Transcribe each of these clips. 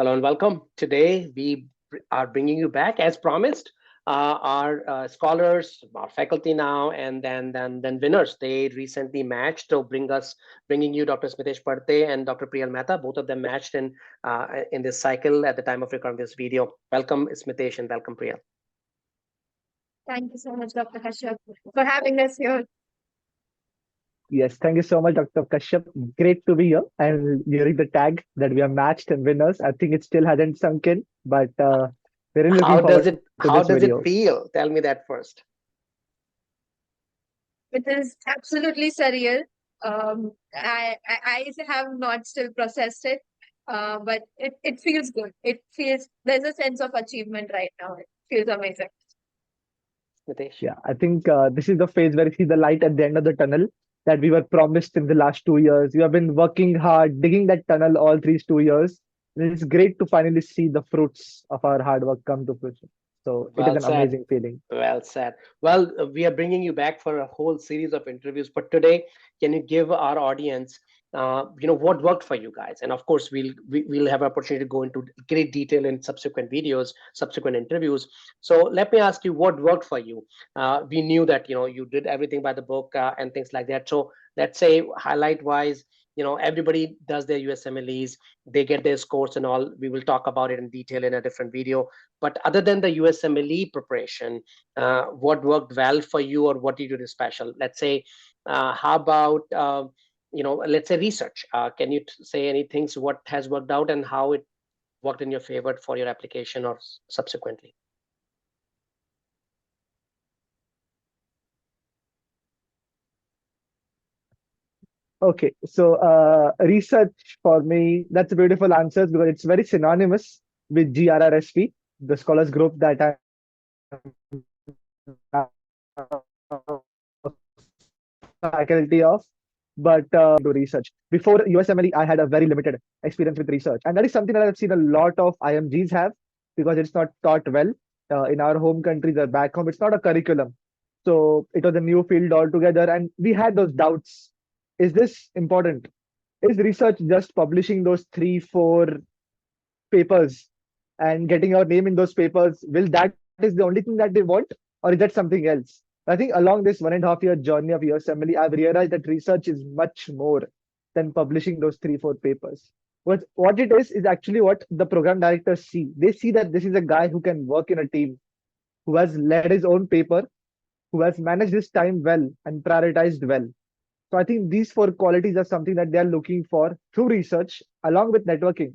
Hello and welcome. Today we are bringing you back, as promised, our scholars, our faculty now, and then winners. They recently matched to bringing you Dr. Smitesh Padte and Dr. Priyal Mehta. Both of them matched in this cycle at the time of recording this video. Welcome, Smitesh, and welcome, Priyal. Thank you so much, Dr. Kashyap, for having us here. Yes, thank you so much, Dr. Kashyap. Great to be here. And hearing the tag that we are matched and winners, I think it still hasn't sunk in, but we're really looking forward to this How does video. it feel? Tell me that first. It is absolutely surreal. I have not still processed it, but it feels good. There's a sense of achievement right now. It feels amazing. Smitesh. Yeah, I think this is the phase where we see the light at the end of the tunnel that we were promised in the last 2 years. We have been working hard, digging that tunnel all these 2 years. And it's great to finally see the fruits of our hard work come to fruition. So it is Well an said. amazing feeling. Well said. Well, we are bringing you back for a whole series of interviews, but today, can you give our audience, what worked for you guys? And of course, we'll have opportunity to go into great detail in subsequent videos, subsequent interviews. So let me ask you, what worked for you? We knew that you did everything by the book and things like that. So let's say highlight wise, everybody does their USMLEs, they get their scores and all. We will talk about it in detail in a different video. But other than the USMLE preparation, what worked well for you, or what you did special? Let's say, how about let's say research. Can you say any things what has worked out and how it worked in your favor for your application or subsequently? Okay, so research for me, that's a beautiful answer because it's very synonymous with GRRSP, the scholars group that I'm faculty of. But to research. Before USMLE, I had a very limited experience with research. And that is something that I've seen a lot of IMGs have because it's not taught well in our home countries or back home. It's not a curriculum. So it was a new field altogether. And we had those doubts. Is this important? Is research just publishing those 3, 4 papers and getting our name in those papers? Will that is the only thing that they want? Or is that something else? I think along this 1.5 year journey of USMLE, I've realized that research is much more than publishing those 3, 4 papers. What it is actually what the program directors see. They see that this is a guy who can work in a team, who has led his own paper, who has managed his time well and prioritized well. So I think these 4 qualities are something that they are looking for through research along with networking.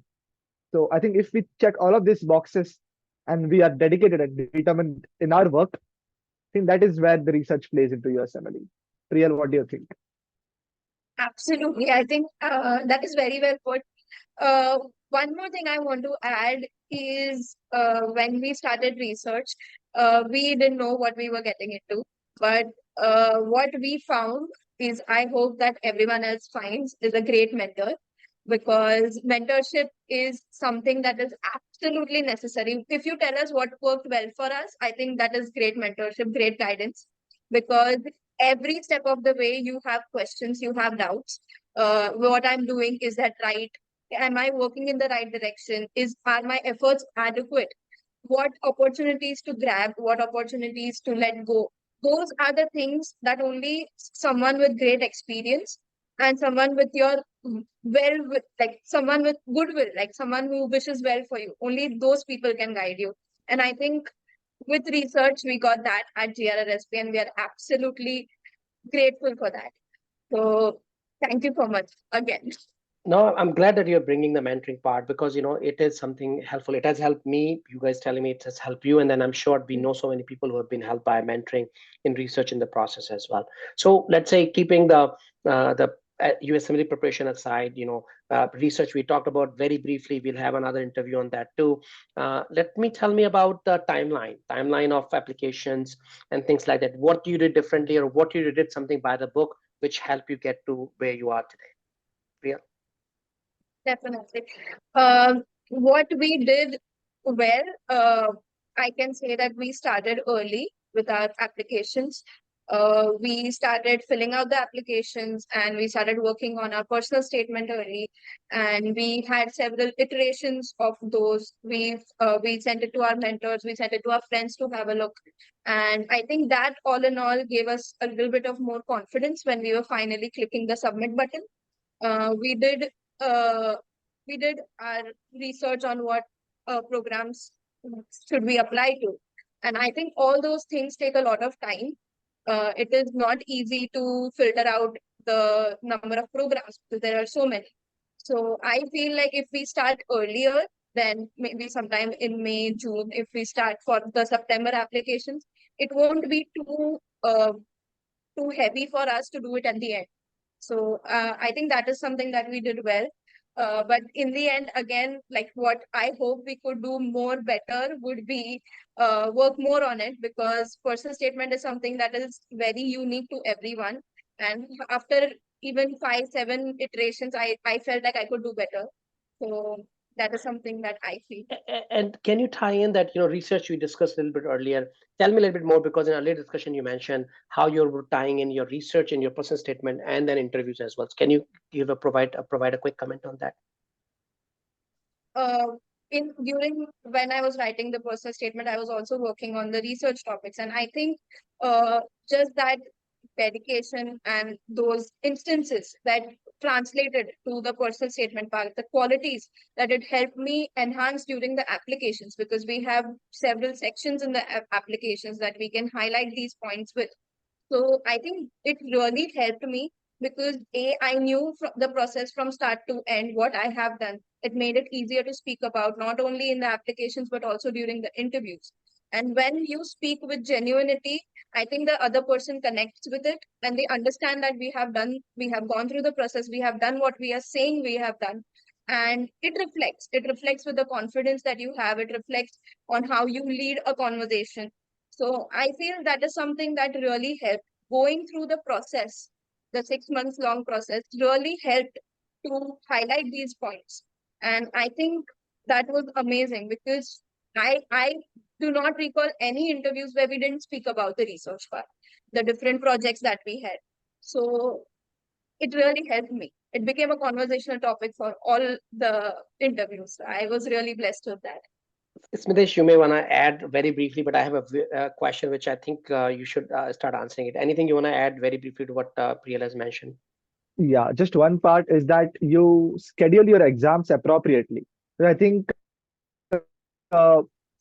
So I think if we check all of these boxes and we are dedicated and determined in our work, I think that is where the research plays into USMLE. Priyal, what do you think? Absolutely. I think that is very well put. Uh, One more thing I want to add is when we started research, we didn't know what we were getting into. But what we found is, I hope that everyone else finds, is a great mentor, because mentorship is something that is absolutely necessary. If you tell us what worked well for us, I think that is great mentorship, great guidance, because every step of the way you have questions, you have doubts. What I'm doing, is that right? Am I working in the right direction? Are my efforts adequate? What opportunities to grab, what opportunities to let go? Those are the things that only someone with great experience and someone with your like someone with goodwill, like someone who wishes well for you, only those people can guide you. And I think with research, we got that at GRRSP, and we are absolutely grateful for that. So thank you so much again. No, I'm glad that you're bringing the mentoring part because it is something helpful. It has helped me. You guys telling me it has helped you, and then I'm sure we know so many people who have been helped by mentoring in research in the process as well. So let's say keeping the USMLE preparation aside, research we talked about very briefly. We'll have another interview on that too. Tell me about the timeline of applications and things like that. What you did differently, or what you did something by the book which helped you get to where you are today. Priya? Definitely. What we did well, I can say that we started early with our applications. We started filling out the applications and we started working on our personal statement early. And we had several iterations of those. We sent it to our mentors, we sent it to our friends to have a look. And I think that all in all gave us a little bit of more confidence when we were finally clicking the submit button. Uh, we did uh, we did our research on what programs should we apply to, and I think all those things take a lot of time. It is not easy to filter out the number of programs because there are so many. So I feel like if we start earlier, then maybe sometime in May, June, if we start for the September applications, it won't be too heavy for us to do it at the end. So I think that is something that we did well. But in the end, again, like what I hope we could do more better would be work more on it, because personal statement is something that is very unique to everyone. And after even 5, 7 iterations, I felt like I could do better. So that is something that I feel. And can you tie in that, research we discussed a little bit earlier? Tell me a little bit more, because in earlier discussion you mentioned how you're tying in your research in your personal statement and then interviews as well. So can you provide a quick comment on that? uh, in during when I was writing the personal statement, I was also working on the research topics, and I think just that dedication and those instances that translated to the personal statement part, the qualities that it helped me enhance during the applications, because we have several sections in the applications that we can highlight these points with. So I think it really helped me because I knew the process from start to end, what I have done. It made it easier to speak about, not only in the applications, but also during the interviews. And when you speak with genuinity, I think the other person connects with it and they understand that we have gone through the process, we have done what we are saying we have done. And it reflects with the confidence that you have, it reflects on how you lead a conversation. So I feel that is something that really helped. Going through the process, the 6 months long process, really helped to highlight these points. And I think that was amazing because I do not recall any interviews where we didn't speak about the research part, the different projects that we had. So it really helped me. It became a conversational topic for all the interviews. I was really blessed with that. Smitesh, you may want to add very briefly, but I have a question which I think you should start answering it. Anything you want to add very briefly to what Priyal has mentioned? Yeah, just one part is that you schedule your exams appropriately. So I think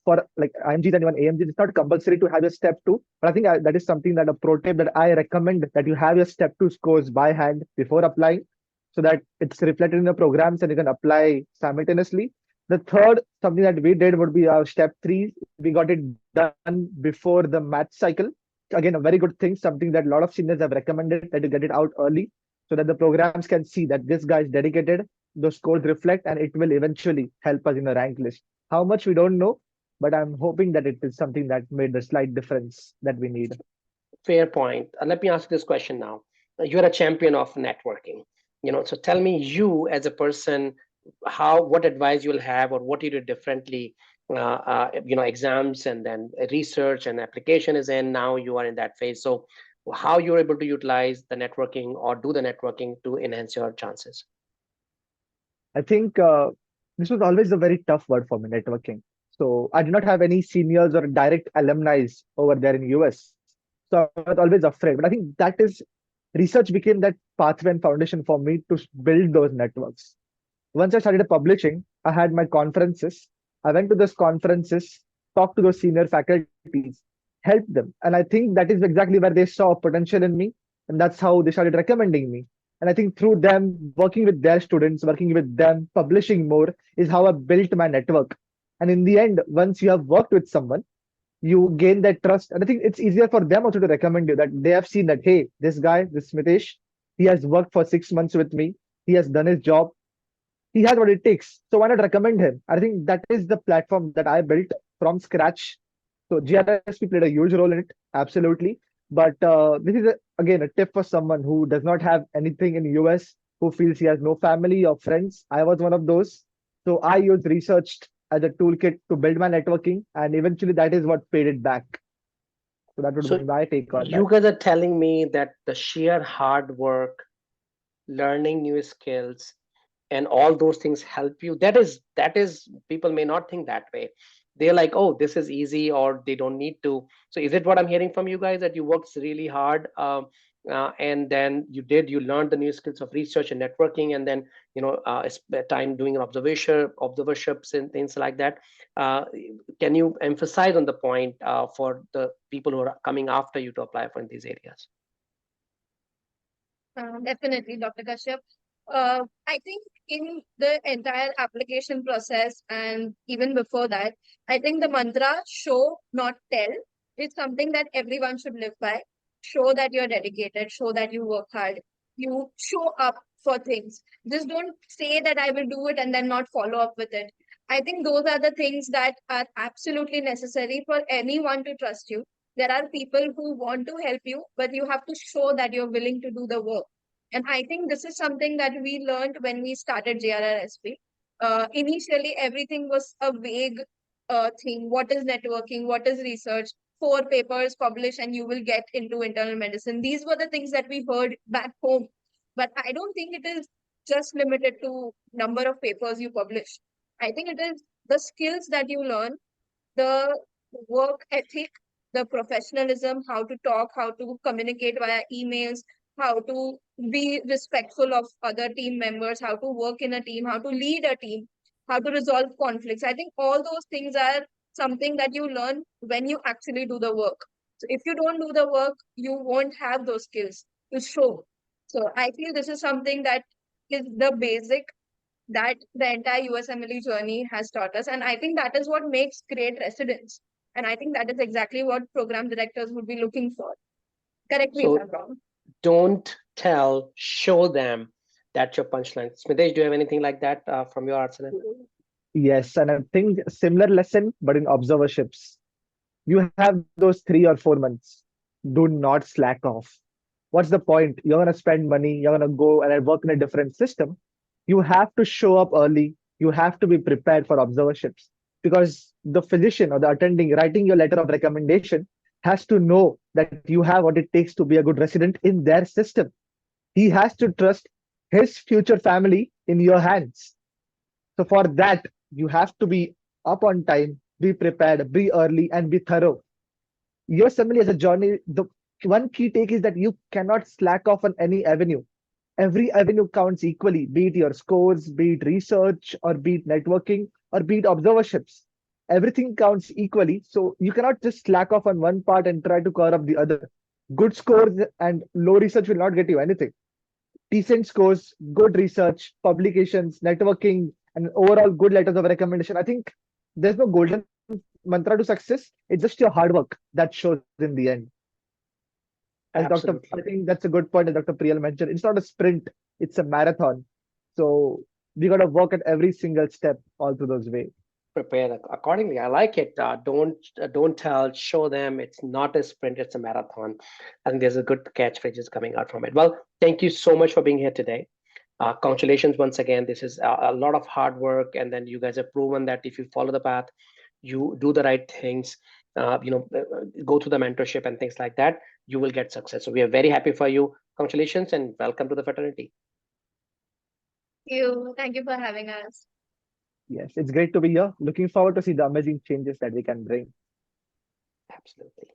for like IMGs and even AMGs, it's not compulsory to have your step two. But I think that is something that a pro tip that I recommend, that you have your step two scores by hand before applying, so that it's reflected in the programs and you can apply simultaneously. The third, something that we did would be our step three. We got it done before the match cycle. Again, a very good thing, something that a lot of seniors have recommended, that you get it out early so that the programs can see that this guy is dedicated, those scores reflect, and it will eventually help us in the rank list. How much we don't know, but I'm hoping that it is something that made the slight difference that we need. Fair point. Let me ask this question now. You're a champion of networking, so tell me, you as a person, what advice you'll have, or what you do differently. Exams and then research and application is in. Now you are in that phase. So how you're able to utilize the networking or do the networking to enhance your chances? I think this was always a very tough word for me, networking. So I did not have any seniors or direct alumni over there in US. So I was always afraid. But I think that is research became that pathway and foundation for me to build those networks. Once I started publishing, I had my conferences. I went to those conferences, talked to those senior faculties, helped them. And I think that is exactly where they saw potential in me. And that's how they started recommending me. And I think through them, working with their students, working with them, publishing more is how I built my network. And in the end, once you have worked with someone, you gain that trust. And I think it's easier for them also to recommend you, that they have seen that, hey, this guy, this Smitesh, he has worked for 6 months with me. He has done his job, he has what it takes. So why not recommend him? I think that is the platform that I built from scratch. So GRSP played a huge role in it, absolutely. But this is again a tip for someone who does not have anything in US, who feels he has no family or friends. I was one of those. So I used research as a toolkit to build my networking, and eventually that is what paid it back. So that would So be my take on you that. guys are telling me that the sheer hard work, learning new skills, and all those things help you. That is people may not think that way. They're like, oh, this is easy, or they don't need to. So is it what I'm hearing from you guys, that you worked really hard, and then you learned the new skills of research and networking, and then spend time doing observerships and things like that. uh, can you emphasize on the point for the people who are coming after you to apply for these areas? Definitely, Dr. Kashyap. I think in the entire application process and even before that, I think the mantra show, not tell, is something that everyone should live by. Show that you're dedicated, show that you work hard, you show up for things. Just don't say that I will do it and then not follow up with it. I think those are the things that are absolutely necessary for anyone to trust you. There are people who want to help you, but you have to show that you're willing to do the work. And I think this is something that we learned when we started GRRSP. Initially, everything was a vague thing. What is networking? What is research? Four papers publish and you will get into internal medicine. These were the things that we heard back home. But I don't think it is just limited to number of papers you publish. I think it is the skills that you learn, the work ethic, the professionalism, how to talk, how to communicate via emails, how to be respectful of other team members, how to work in a team, how to lead a team, how to resolve conflicts. I think all those things are something that you learn when you actually do the work. So if you don't do the work, you won't have those skills to show. So I feel this is something that is the basic that the entire USMLE journey has taught us. And I think that is what makes great residents. And I think that is exactly what program directors would be looking for. Correct me if So I'm wrong. don't tell, show them. That's your punchline. Smitesh, do you have anything like that from your arsenal? Yes, and I think similar lesson, but in observerships. You have those 3 or 4 months. Do not slack off. What's the point? You're going to spend money, you're going to go and work in a different system. You have to show up early. You have to be prepared for observerships because the physician or the attending writing your letter of recommendation has to know that you have what it takes to be a good resident in their system. He has to trust his future family in your hands. So for that, you have to be up on time, be prepared, be early, and be thorough. Your family as a journey, the one key take is that you cannot slack off on any avenue. Every avenue counts equally, be it your scores, be it research, or be it networking, or be it observerships. Everything counts equally. So you cannot just slack off on one part and try to cover up the other. Good scores and low research will not get you anything. Decent scores, good research, publications, networking, and overall good letters of recommendation. I think there's no golden mantra to success. It's just your hard work that shows in the end. As I Absolutely. think that's a good point, as Dr. Priyal mentioned. It's not a sprint, it's a marathon. So we got to work at every single step all through those way. Prepare accordingly. I like it. Don't tell, show them. It's not a sprint, it's a marathon. I think there's a good catchphrases coming out from it. Well, thank you so much for being here today. Congratulations once again. This is a lot of hard work, and then you guys have proven that if you follow the path, you do the right things, go through the mentorship and things like that, you will get success. So we are very happy for you. Congratulations and welcome to the fraternity. Thank you. Thank you for having us. Yes, it's great to be here. Looking forward to see the amazing changes that we can bring. Absolutely.